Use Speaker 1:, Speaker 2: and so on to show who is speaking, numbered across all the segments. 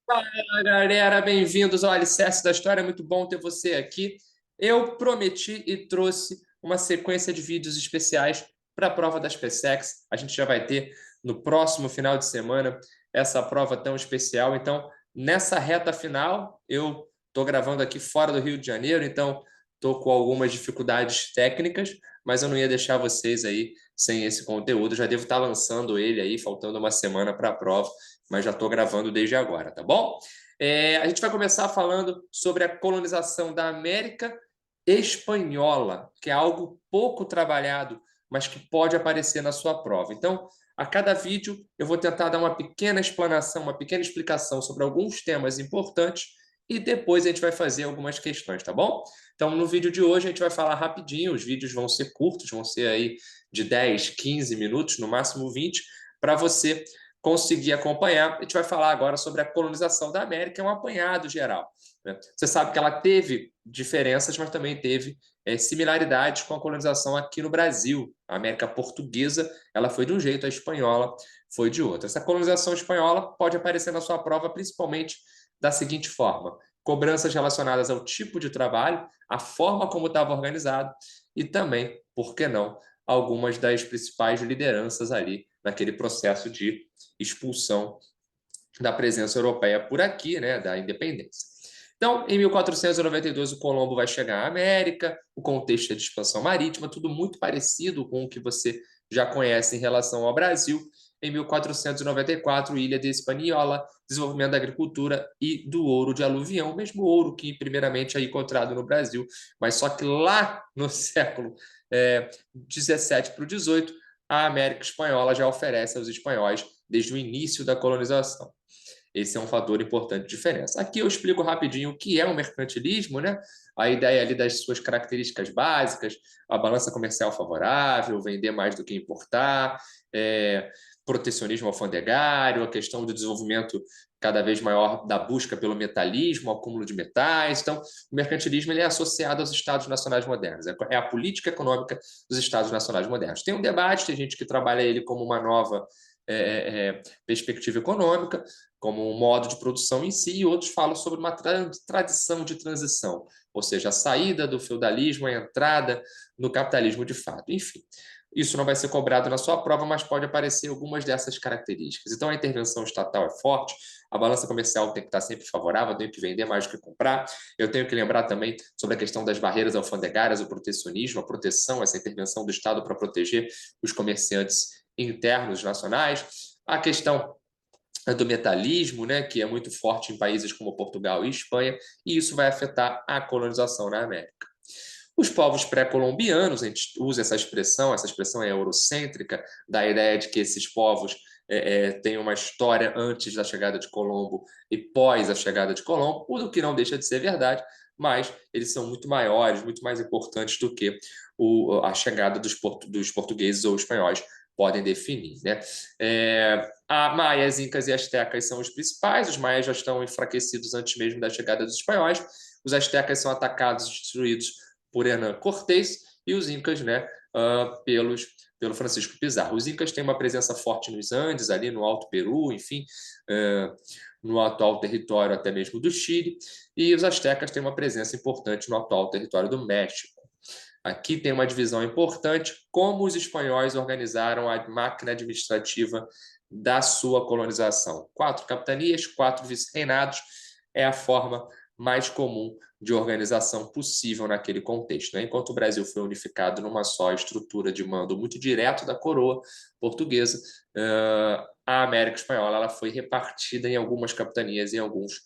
Speaker 1: Fala, galera, bem-vindos ao Alicerce da História. É muito bom ter você aqui. Eu prometi e trouxe uma sequência de vídeos especiais para a prova das PSECs. A gente já vai ter no próximo final de semana essa prova tão especial. Então, nessa reta final, eu estou gravando aqui fora do Rio de Janeiro, então estou com algumas dificuldades técnicas, mas eu não ia deixar vocês aí sem esse conteúdo. Eu já devo estar lançando ele aí, faltando uma semana para a prova, mas já estou gravando desde agora, tá bom? A gente vai começar falando sobre a colonização da América Espanhola, que é algo pouco trabalhado, mas que pode aparecer na sua prova. Então, a cada vídeo, eu vou tentar dar uma pequena explanação, uma pequena explicação sobre alguns temas importantes e depois a gente vai fazer algumas questões, tá bom? Então, no vídeo de hoje, a gente vai falar rapidinho, os vídeos vão ser curtos, vão ser aí de 10, 15 minutos, no máximo 20, para você conseguir acompanhar. A gente vai falar agora sobre a colonização da América, é um apanhado geral, né? Você sabe que ela teve diferenças, mas também teve similaridades com a colonização aqui no Brasil. A América portuguesa, ela foi de um jeito, a espanhola foi de outro. Essa colonização espanhola pode aparecer na sua prova principalmente da seguinte forma: cobranças relacionadas ao tipo de trabalho, a forma como estava organizado e também, por que não, algumas das principais lideranças ali naquele processo de expulsão da presença europeia por aqui, né, da independência. Então, em 1492, o Colombo vai chegar à América, o contexto é de expansão marítima, tudo muito parecido com o que você já conhece em relação ao Brasil. Em 1494, Ilha de Hispaniola, desenvolvimento da agricultura e do ouro de aluvião, mesmo ouro que primeiramente é encontrado no Brasil, mas só que lá no século 17 para o 18, a América Espanhola já oferece aos espanhóis desde o início da colonização. Esse é um fator importante de diferença. Aqui eu explico rapidinho o que é o mercantilismo, né? A ideia ali das suas características básicas, a balança comercial favorável, vender mais do que importar, protecionismo alfandegário, a questão do desenvolvimento cada vez maior da busca pelo metalismo, acúmulo de metais. Então, o mercantilismo ele é associado aos Estados Nacionais modernos, é a política econômica dos Estados Nacionais modernos. Tem um debate, tem gente que trabalha ele como uma nova perspectiva econômica, como um modo de produção em si, e outros falam sobre uma tradição de transição, ou seja, a saída do feudalismo, a entrada no capitalismo de fato. Enfim, isso não vai ser cobrado na sua prova, mas pode aparecer algumas dessas características. Então, a intervenção estatal é forte, a balança comercial tem que estar sempre favorável, eu tenho que vender mais do que comprar. Eu tenho que lembrar também sobre a questão das barreiras alfandegárias, o protecionismo, a proteção, essa intervenção do Estado para proteger os comerciantes internos nacionais. A questão do metalismo, né, que é muito forte em países como Portugal e Espanha, e isso vai afetar a colonização na América. Os povos pré-colombianos, a gente usa essa expressão é eurocêntrica, da ideia de que esses povos têm uma história antes da chegada de Colombo e pós a chegada de Colombo, o que não deixa de ser verdade, mas eles são muito maiores, muito mais importantes do que a chegada dos portugueses ou espanhóis podem definir, né? A maias, incas e astecas são os principais. Os maias já estão enfraquecidos antes mesmo da chegada dos espanhóis. Os astecas são atacados e destruídos por Hernán Cortés e os incas, né, pelo Francisco Pizarro. Os incas têm uma presença forte nos Andes, ali no Alto Peru, enfim, no atual território até mesmo do Chile, e os astecas têm uma presença importante no atual território do México. Aqui tem uma divisão importante, como os espanhóis organizaram a máquina administrativa da sua colonização. 4 capitanias, 4 vice-reinados é a forma mais comum de organização possível naquele contexto, né? Enquanto o Brasil foi unificado numa só estrutura de mando muito direto da coroa portuguesa, a América Espanhola ela foi repartida em algumas capitanias e em alguns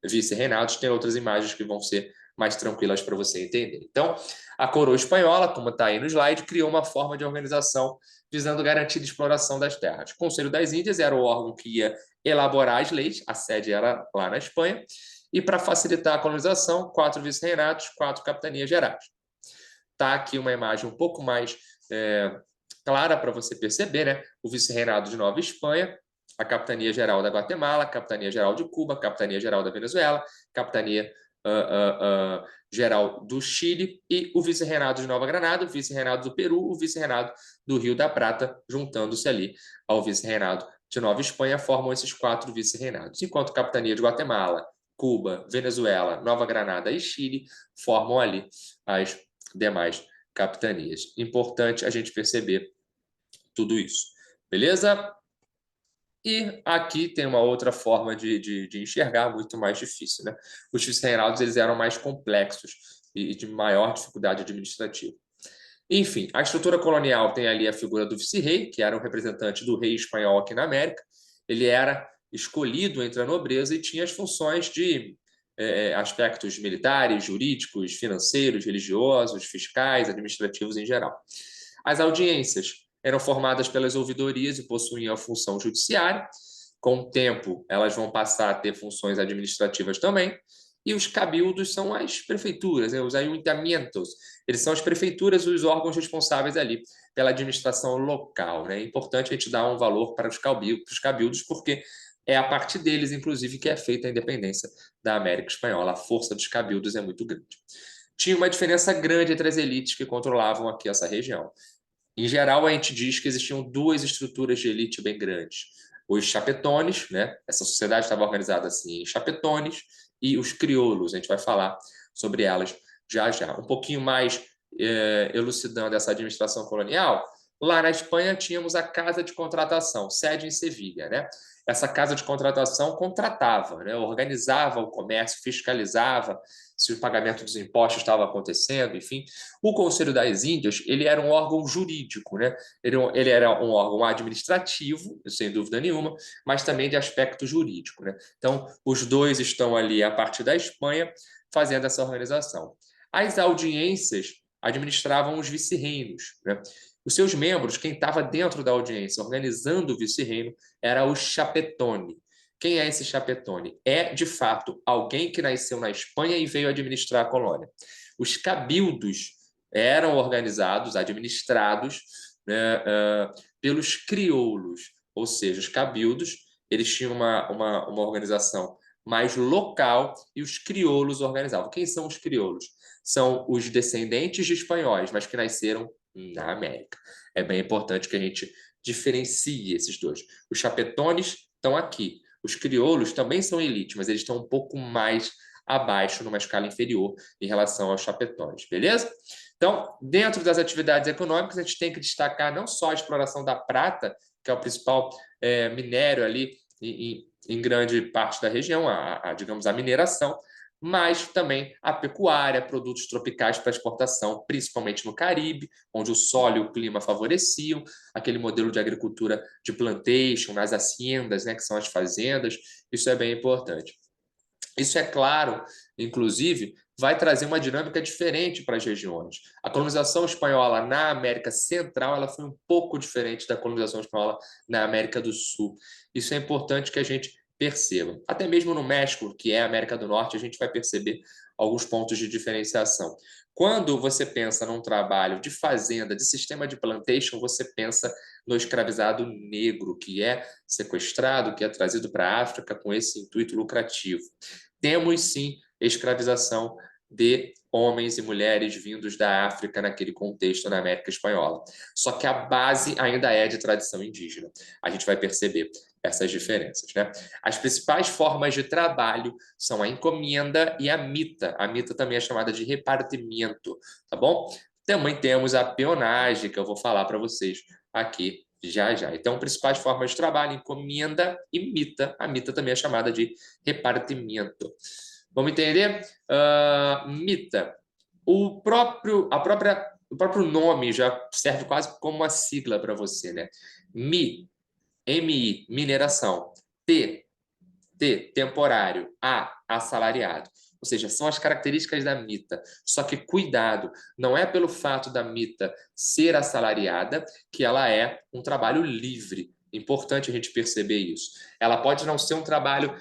Speaker 1: vice-reinados. Tem outras imagens que vão ser mais tranquilas para você entender. Então, a coroa espanhola, como está aí no slide, criou uma forma de organização visando garantir a exploração das terras. O Conselho das Índias era o órgão que ia elaborar as leis, a sede era lá na Espanha, e para facilitar a colonização, 4 vice-reinados, 4 capitanias gerais. Está aqui uma imagem um pouco mais clara para você perceber, né? O vice-reinado de Nova Espanha, a capitania geral da Guatemala, a capitania geral de Cuba, a capitania geral da Venezuela, capitania geral do Chile e o vice-reinado de Nova Granada, o vice-reinado do Peru, o vice-reinado do Rio da Prata, juntando-se ali ao vice-reinado de Nova Espanha formam esses 4 vice-reinados, enquanto a capitania de Guatemala, Cuba, Venezuela, Nova Granada e Chile formam ali as demais capitanias. Importante a gente perceber tudo isso. Beleza? E aqui tem uma outra forma de enxergar, muito mais difícil, né? Os vice-reinados eles eram mais complexos e de maior dificuldade administrativa. Enfim, a estrutura colonial tem ali a figura do vice-rei, que era um representante do rei espanhol aqui na América. Ele era escolhido entre a nobreza e tinha as funções de aspectos militares, jurídicos, financeiros, religiosos, fiscais, administrativos em geral. As audiências eram formadas pelas ouvidorias e possuíam a função judiciária. Com o tempo, elas vão passar a ter funções administrativas também. E os cabildos são as prefeituras, né? Os ayuntamientos. Eles são as prefeituras e os órgãos responsáveis ali pela administração local, né? É importante a gente dar um valor para os cabildos, porque é a partir deles, inclusive, que é feita a independência da América Espanhola. A força dos cabildos é muito grande. Tinha uma diferença grande entre as elites que controlavam aqui essa região. Em geral, a gente diz que existiam 2 estruturas de elite bem grandes. Os chapetones, né? Essa sociedade estava organizada assim em chapetones, e os crioulos, a gente vai falar sobre elas já já. Um pouquinho mais elucidando essa administração colonial, lá na Espanha tínhamos a Casa de Contratação, sede em Sevilha, né? Essa casa de contratação contratava, né? Organizava o comércio, fiscalizava se o pagamento dos impostos estava acontecendo, enfim. O Conselho das Índias, ele era um órgão jurídico, né? Ele era um órgão administrativo, sem dúvida nenhuma, mas também de aspecto jurídico, né? Então, os dois estão ali a partir da Espanha fazendo essa organização. As audiências administravam os vice-reinos, né? Os seus membros, quem estava dentro da audiência organizando o vice-reino, era o chapetone. Quem é esse chapetone? É, de fato, alguém que nasceu na Espanha e veio administrar a colônia. Os cabildos eram organizados, administrados, né, pelos crioulos, ou seja, os cabildos eles tinham uma organização mais local e os crioulos organizavam. Quem são os crioulos? São os descendentes de espanhóis, mas que nasceram na América. É bem importante que a gente diferencie esses dois. Os chapetones estão aqui. Os crioulos também são elite, mas eles estão um pouco mais abaixo, numa escala inferior, em relação aos chapetones, beleza? Então, dentro das atividades econômicas, a gente tem que destacar não só a exploração da prata, que é o principal minério ali em grande parte da região, digamos, a mineração, mas também a pecuária, produtos tropicais para exportação, principalmente no Caribe, onde o solo e o clima favoreciam, aquele modelo de agricultura de plantation, nas haciendas, né, que são as fazendas, isso é bem importante. Isso, é claro, inclusive, vai trazer uma dinâmica diferente para as regiões. A colonização espanhola na América Central ela foi um pouco diferente da colonização espanhola na América do Sul. Isso é importante que a gente perceba. Até mesmo no México, que é a América do Norte, a gente vai perceber alguns pontos de diferenciação. Quando você pensa num trabalho de fazenda, de sistema de plantation, você pensa no escravizado negro, que é sequestrado, que é trazido para a África com esse intuito lucrativo. Temos, sim, escravização de homens e mulheres vindos da África naquele contexto na América Espanhola. Só que a base ainda é de tradição indígena. A gente vai perceber essas diferenças, né? As principais formas de trabalho são a encomenda e a mita. A mita também é chamada de repartimento, tá bom? Também temos a peonagem, que eu vou falar para vocês aqui já já. Então, principais formas de trabalho, encomenda e mita. A mita também é chamada de repartimento. Vamos entender? Mita. O próprio nome já serve quase como uma sigla para você, né? MI, mineração. T, temporário. Assalariado. Ou seja, são as características da mita. Só que cuidado, não é pelo fato da mita ser assalariada que ela é um trabalho livre. Importante a gente perceber isso. Ela pode não ser um trabalho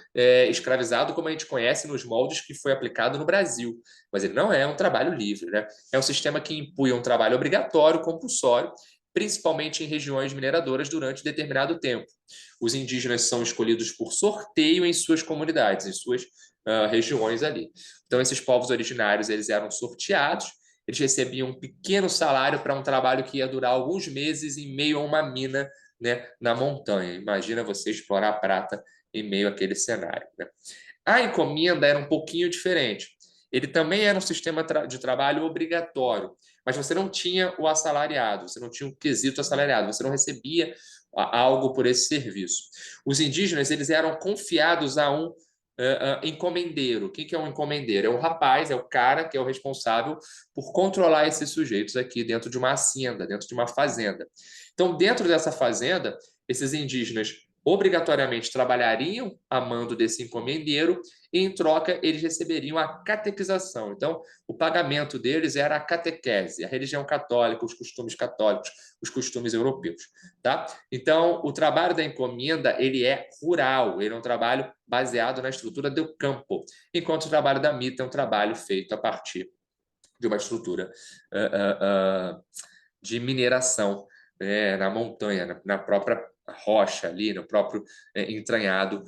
Speaker 1: escravizado como a gente conhece nos moldes que foi aplicado no Brasil, mas ele não é um trabalho livre, né? É um sistema que impõe um trabalho obrigatório, compulsório, principalmente em regiões mineradoras durante determinado tempo. Os indígenas são escolhidos por sorteio em suas comunidades, em suas regiões ali. Então, esses povos originários eles eram sorteados, eles recebiam um pequeno salário para um trabalho que ia durar alguns meses em meio a uma mina né, na montanha. Imagina você explorar a prata em meio àquele cenário, né? A encomenda era um pouquinho diferente. Ele também era um sistema de trabalho obrigatório, mas você não tinha o assalariado, você não tinha o quesito assalariado, você não recebia algo por esse serviço. Os indígenas eles eram confiados a um encomendeiro. O que é um encomendeiro? É um rapaz, é o cara que é o responsável por controlar esses sujeitos aqui dentro de uma hacienda, dentro de uma fazenda. Então, dentro dessa fazenda, esses indígenas obrigatoriamente trabalhariam a mando desse encomendeiro e, em troca, eles receberiam a catequização. Então, o pagamento deles era a catequese, a religião católica, os costumes católicos, os costumes europeus, tá? Então, o trabalho da encomenda, ele é rural, ele é um trabalho baseado na estrutura do campo, enquanto o trabalho da mita é um trabalho feito a partir de uma estrutura de mineração, na montanha, na própria rocha ali, no próprio entranhado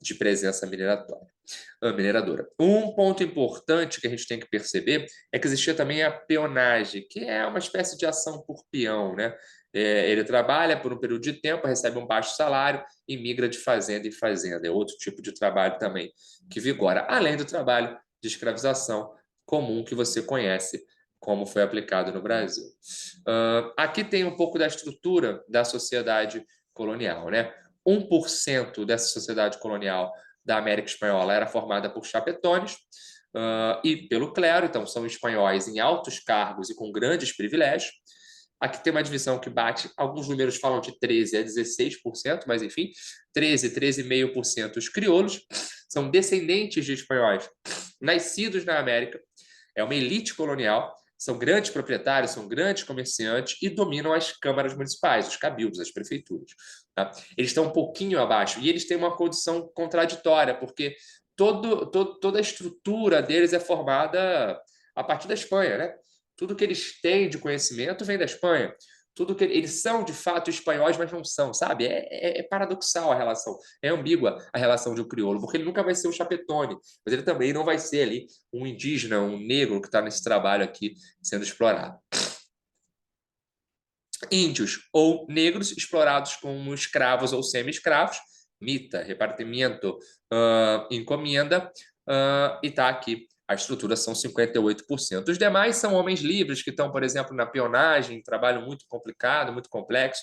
Speaker 1: de presença mineradora. Um ponto importante que a gente tem que perceber é que existia também a peonagem, que é uma espécie de ação por peão, né? Ele trabalha por um período de tempo, recebe um baixo salário e migra de fazenda em fazenda. É outro tipo de trabalho também que vigora, além do trabalho de escravização comum que você conhece, como foi aplicado no Brasil. Aqui tem um pouco da estrutura da sociedade colonial, né? 1% dessa sociedade colonial da América Espanhola era formada por chapetones e pelo clero, então são espanhóis em altos cargos e com grandes privilégios. Aqui tem uma divisão que bate, alguns números falam de 13% a 16%, mas enfim, 13,5% os crioulos, são descendentes de espanhóis nascidos na América, é uma elite colonial, são grandes proprietários, são grandes comerciantes e dominam as câmaras municipais, os cabildos, as prefeituras. Tá? Eles estão um pouquinho abaixo e eles têm uma condição contraditória, porque toda a estrutura deles é formada a partir da Espanha, né? Tudo que eles têm de conhecimento vem da Espanha. Tudo que eles são de fato espanhóis, mas não são, sabe? É paradoxal a relação, é ambígua a relação de um crioulo, porque ele nunca vai ser um chapetone, mas ele também não vai ser ali um indígena, um negro que está nesse trabalho aqui sendo explorado. Índios ou negros explorados como escravos ou semi-escravos, mita, repartimento, encomenda, e está aqui. A estrutura são 58%. Os demais são homens livres que estão, por exemplo, na peonagem, trabalho muito complicado, muito complexo.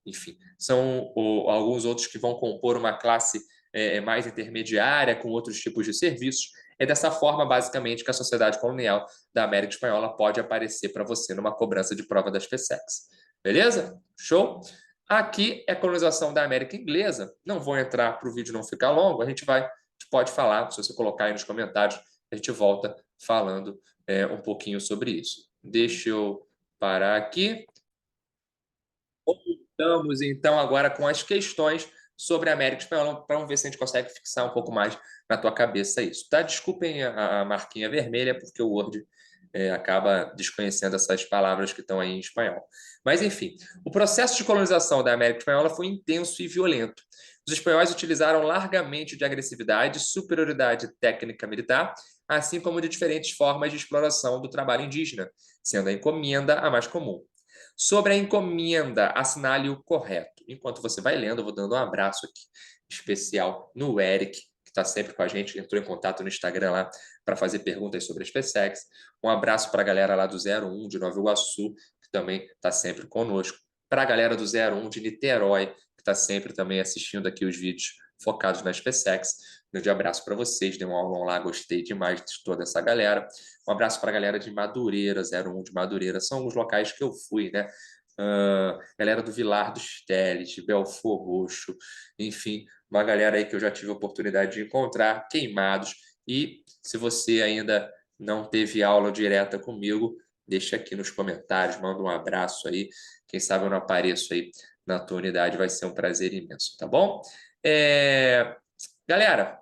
Speaker 1: Enfim, são alguns outros que vão compor uma classe mais intermediária, com outros tipos de serviços. É dessa forma, basicamente, que a sociedade colonial da América Espanhola pode aparecer para você numa cobrança de prova das PSECs. Beleza? Show? Aqui é a colonização da América Inglesa. Não vou entrar para o vídeo não ficar longo. A gente pode falar, se você colocar aí nos comentários, a gente volta falando um pouquinho sobre isso. Deixa eu parar aqui. Voltamos então agora com as questões sobre a América Espanhola, para ver se a gente consegue fixar um pouco mais na tua cabeça isso. Tá? Desculpem a marquinha vermelha, porque o Word acaba desconhecendo essas palavras que estão aí em espanhol. Mas, enfim, o processo de colonização da América Espanhola foi intenso e violento. Os espanhóis utilizaram largamente de agressividade e superioridade técnica militar, assim como de diferentes formas de exploração do trabalho indígena, sendo a encomenda a mais comum. Sobre a encomenda, assinale o correto. Enquanto você vai lendo, eu vou dando um abraço aqui especial no Eric, que está sempre com a gente, entrou em contato no Instagram lá para fazer perguntas sobre as PSECs. Um abraço para a galera lá do 01 de Nova Iguaçu, que também está sempre conosco. Para a galera do 01 de Niterói, que está sempre também assistindo aqui os vídeos focados nas PSECs. Um grande abraço para vocês, dei um aulão lá, gostei demais de toda essa galera. Um abraço para a galera de Madureira, 01 de Madureira, são alguns locais que eu fui, né? Galera do Vilar dos Teles, de Belfort Roxo, enfim, uma galera aí que eu já tive a oportunidade de encontrar, Queimados. E se você ainda não teve aula direta comigo, deixa aqui nos comentários, manda um abraço aí. Quem sabe eu não apareço aí na tua unidade, vai ser um prazer imenso, tá bom? Galera,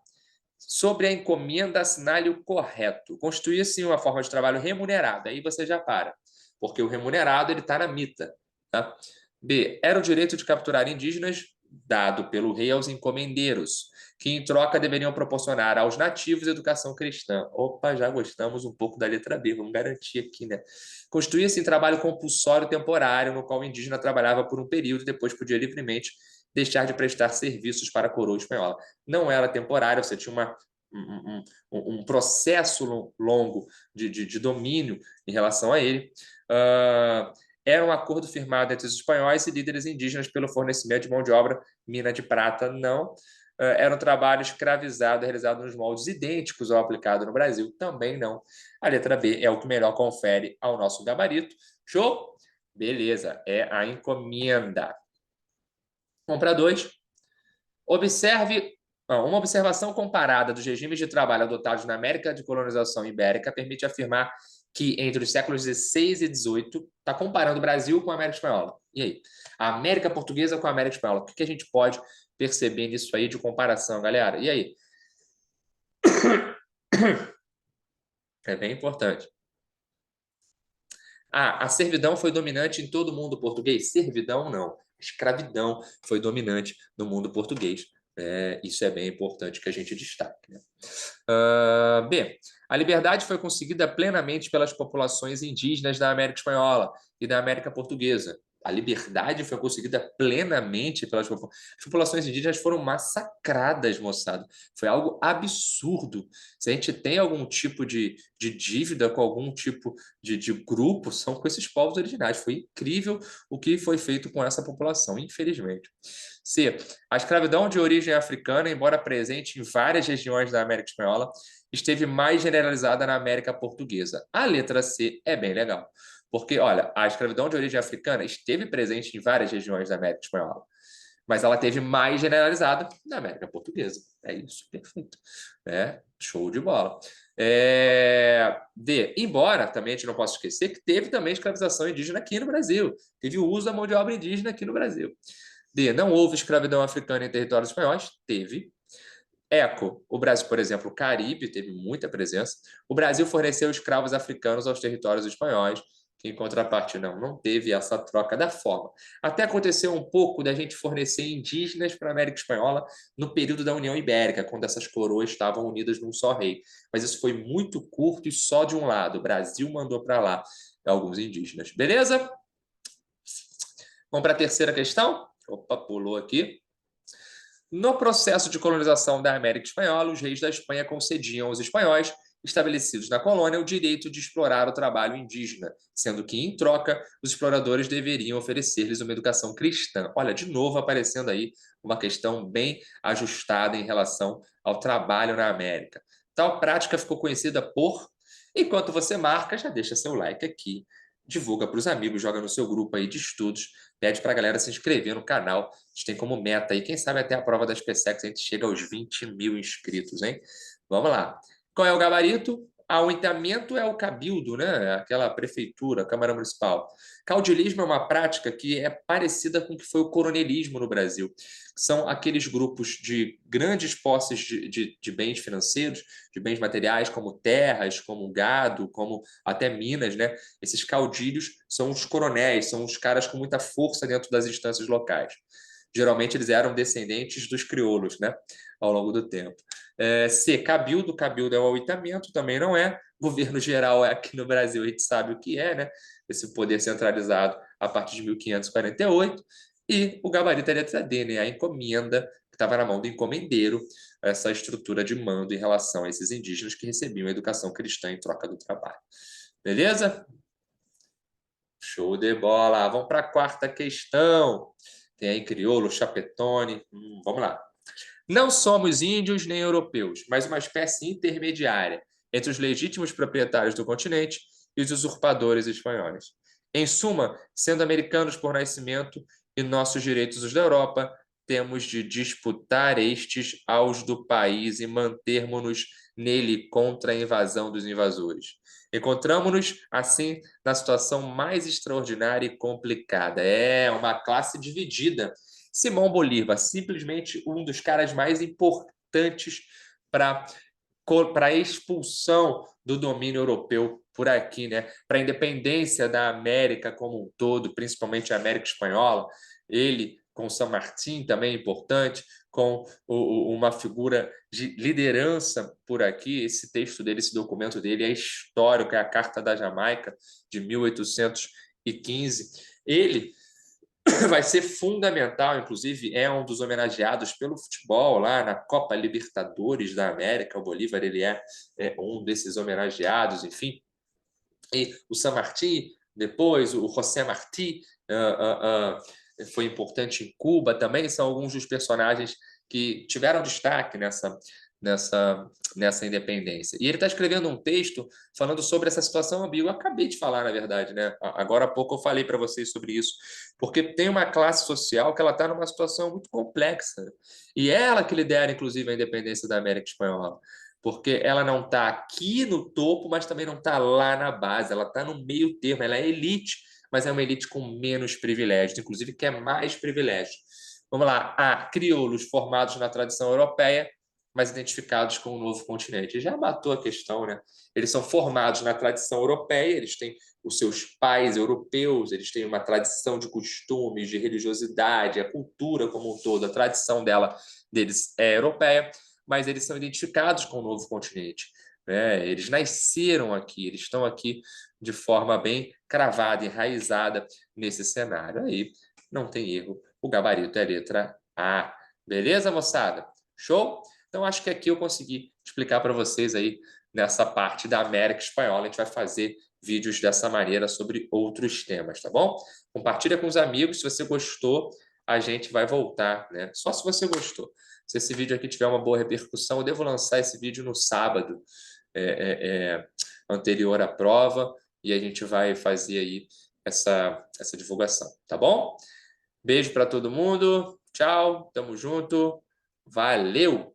Speaker 1: sobre a encomenda, assinale o correto. Constituir-se uma forma de trabalho remunerada. Aí você já para, porque o remunerado ele está na mita. Tá? B. Era o direito de capturar indígenas dado pelo rei aos encomendeiros, que em troca deveriam proporcionar aos nativos educação cristã. Opa, já gostamos um pouco da letra B, vamos garantir aqui, né? Constituía-se em trabalho compulsório temporário, no qual o indígena trabalhava por um período e depois podia livremente deixar de prestar serviços para a coroa espanhola. Não era temporário, você tinha um processo longo de domínio em relação a ele. Era um acordo firmado entre os espanhóis e líderes indígenas pelo fornecimento de mão de obra, mina de prata, não. Era um trabalho escravizado, realizado nos moldes idênticos ao aplicado no Brasil, também não. A letra B é o que melhor confere ao nosso gabarito. Show? Beleza, é a encomenda. Compra 2. Observe uma observação comparada dos regimes de trabalho adotados na América de colonização ibérica permite afirmar que entre os séculos XVI e XVIII, está comparando o Brasil com a América Espanhola. E aí? A América Portuguesa com a América Espanhola. O que a gente pode perceber nisso aí de comparação, galera? E aí? É bem importante. A servidão foi dominante em todo o mundo português? Servidão, não. Escravidão foi dominante no mundo português. Isso é bem importante que a gente destaque. Né? B. A liberdade foi conseguida plenamente pelas populações indígenas da América Espanhola e da América Portuguesa. A liberdade foi conseguida plenamente pelas as populações indígenas foram massacradas, moçada. Foi algo absurdo. Se a gente tem algum tipo de dívida com algum tipo de grupo, são com esses povos originários. Foi incrível o que foi feito com essa população, infelizmente. C. A escravidão de origem africana, embora presente em várias regiões da América Espanhola, esteve mais generalizada na América Portuguesa. A letra C é bem legal. Porque, olha, a escravidão de origem africana esteve presente em várias regiões da América Espanhola, mas ela teve mais generalizada na América Portuguesa. É isso, perfeito. Show de bola. D. Embora, também a gente não possa esquecer que teve também escravização indígena aqui no Brasil. Teve o uso da mão de obra indígena aqui no Brasil. D. Não houve escravidão africana em territórios espanhóis? Teve. Eco, o Brasil, por exemplo, o Caribe teve muita presença. O Brasil forneceu escravos africanos aos territórios espanhóis, que em contrapartida não teve essa troca da forma. Até aconteceu um pouco da gente fornecer indígenas para a América Espanhola no período da União Ibérica, quando essas coroas estavam unidas num só rei. Mas isso foi muito curto e só de um lado. O Brasil mandou para lá alguns indígenas. Beleza? Vamos para a terceira questão? Opa, pulou aqui. No processo de colonização da América Espanhola, os reis da Espanha concediam aos espanhóis estabelecidos na colônia o direito de explorar o trabalho indígena, sendo que, em troca, os exploradores deveriam oferecer-lhes uma educação cristã. Olha, de novo aparecendo aí uma questão bem ajustada em relação ao trabalho na América. Tal prática ficou conhecida por... Enquanto você marca, já deixa seu like aqui, divulga para os amigos, joga no seu grupo aí de estudos, pede para a galera se inscrever no canal. A gente tem como meta aí, quem sabe até a prova das PSEX a gente chega aos 20 mil inscritos, hein? Vamos lá. Qual é o gabarito? O entamento é o cabildo, né? Aquela prefeitura, Câmara Municipal. Caudilismo é uma prática que é parecida com o que foi o coronelismo no Brasil. São aqueles grupos de grandes posses de bens financeiros, de bens materiais, como terras, como gado, como até minas, né? Esses caudilhos são os coronéis, são os caras com muita força dentro das instâncias locais. Geralmente eles eram descendentes dos crioulos, né? Ao longo do tempo. C. Cabildo. Cabildo é o oitamento, também não é. Governo geral é aqui no Brasil, a gente sabe o que é, né? Esse poder centralizado a partir de 1548. E o gabarito é a letra D, né? A encomenda, que estava na mão do encomendeiro, essa estrutura de mando em relação a esses indígenas que recebiam a educação cristã em troca do trabalho. Beleza? Show de bola. Vamos para a quarta questão. Tem aí crioulo, chapetone. Vamos lá. Não somos índios nem europeus, mas uma espécie intermediária entre os legítimos proprietários do continente e os usurpadores espanhóis. Em suma, sendo americanos por nascimento e nossos direitos os da Europa, temos de disputar estes aos do país e mantermos-nos nele contra a invasão dos invasores. Encontramos-nos, assim, na situação mais extraordinária e complicada. É uma classe dividida. Simão Bolívar, simplesmente um dos caras mais importantes para a expulsão do domínio europeu por aqui, né? Para a independência da América como um todo, principalmente a América Espanhola. Ele com San Martín também importante, com uma figura de liderança por aqui. Esse texto dele, esse documento dele é histórico, é a Carta da Jamaica, de 1815. Ele vai ser fundamental, inclusive é um dos homenageados pelo futebol lá na Copa Libertadores da América. O Bolívar ele é um desses homenageados, enfim. E o San Martín, depois o José Martí, foi importante em Cuba também, são alguns dos personagens que tiveram destaque nessa independência. E ele está escrevendo um texto falando sobre essa situação ambígua. Eu acabei de falar, na verdade, né? Agora há pouco eu falei para vocês sobre isso, porque tem uma classe social que ela está numa situação muito complexa. E é ela que lidera, inclusive, a independência da América Espanhola, porque ela não está aqui no topo, mas também não está lá na base, ela está no meio termo, ela é elite, mas é uma elite com menos privilégios, inclusive quer mais privilégios. Vamos lá, há crioulos formados na tradição europeia, mas identificados com o novo continente. Já matou a questão, né? Eles são formados na tradição europeia, eles têm os seus pais europeus, eles têm uma tradição de costumes, de religiosidade, a cultura como um todo, a tradição deles é europeia, mas eles são identificados com o novo continente. Né? Eles nasceram aqui, eles estão aqui de forma bem cravada, enraizada nesse cenário. Aí não tem erro, o gabarito é a letra A. Beleza, moçada? Show? Então, acho que aqui eu consegui explicar para vocês aí nessa parte da América Espanhola. A gente vai fazer vídeos dessa maneira sobre outros temas, tá bom? Compartilha com os amigos. Se você gostou, a gente vai voltar, né? Só se você gostou. Se esse vídeo aqui tiver uma boa repercussão, eu devo lançar esse vídeo no sábado anterior à prova e a gente vai fazer aí essa divulgação, tá bom? Beijo para todo mundo, tchau, tamo junto, valeu!